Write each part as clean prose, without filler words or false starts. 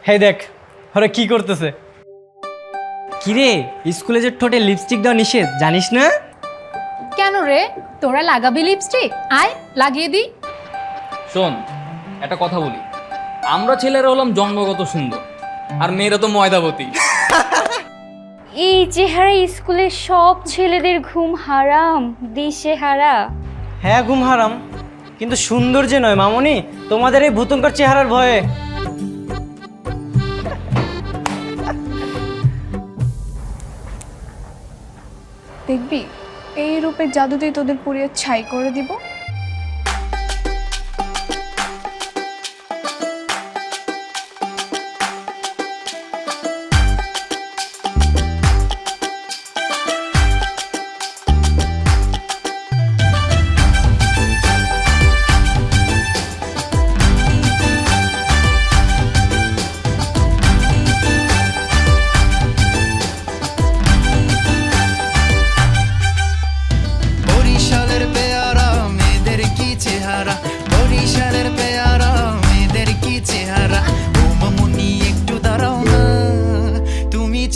হে দেখ ওরা কি করতেছে। কিরে স্কুলে যে ঠোঁটে লিপস্টিক দেওয়া নিষেধ জানিস না? কেন রে, তোরা লাগাবি লিপস্টিক? আয় লাগিয়ে দি। শোন একটা কথা বলি, আমরা ছেলেরা হলাম জন্মগত সুন্দর আর মেয়েরা তো ময়দাবতী। এই চেহারা স্কুলের সব ছেলেদের ঘুম হারাম, দিশেহারা। হ্যাঁ ঘুম হারাম, কিন্তু সুন্দর যে নয় মামনি, তোমাদের এই ভূতঙ্কর চেহারার ভয়ে। দেখবি এই রূপের জাদুতেই তোদের পুড়িয়ে ছাই করে দিব।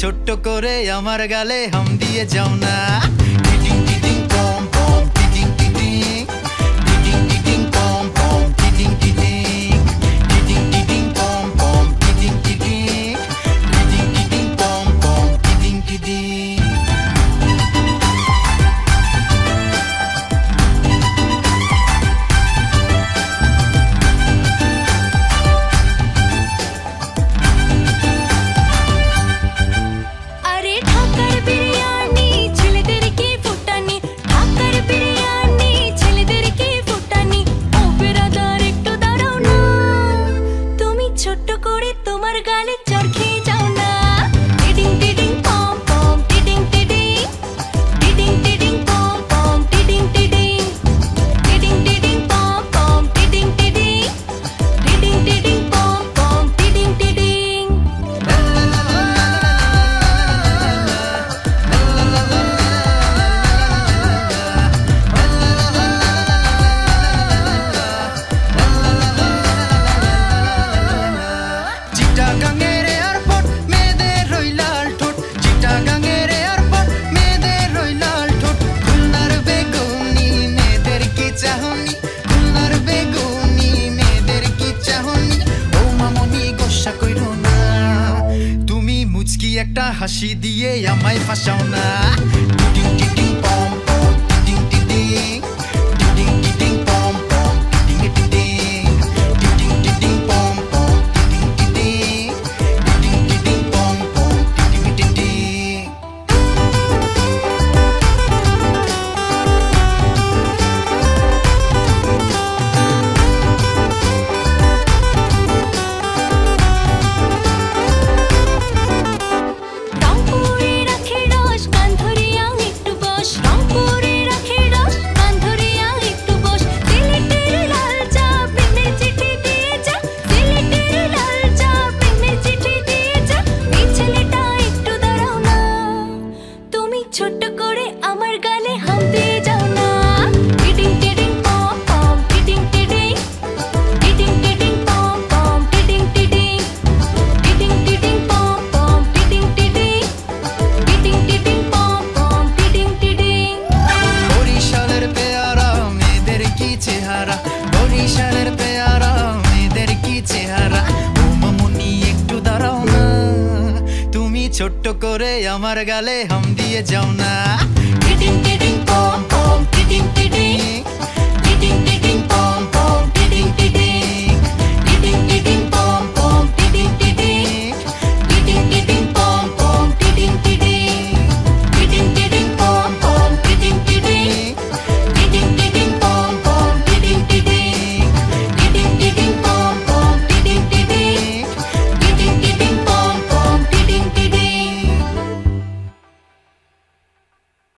ছোট্ট করে আমার গালে হাম দিয়ে যাও না। টিটিং টিটিং পম পম টিটিং টিটিং, টিটিং টিটিং পম পম টিটিং টিটিং, টিটিং টিটিং পম পম টিটিং টিটিং, টিটিং টিটিং পম পম টিটিং টিটিং। একটা হাসি দিয়ে আমায় ফাঁসাও না। টিটিং টিটিং পম পম টিটিং টিটিং, টিটিং টিটিং পম পম টিটিং টিটিং, টিটিং টিটিং পম পম টিটিং টিটিং, টিটিং টিটিং পম পম টিটিং টিটিং। ছোট্ট করে আমার গালে হাম দিয়ে যাও না।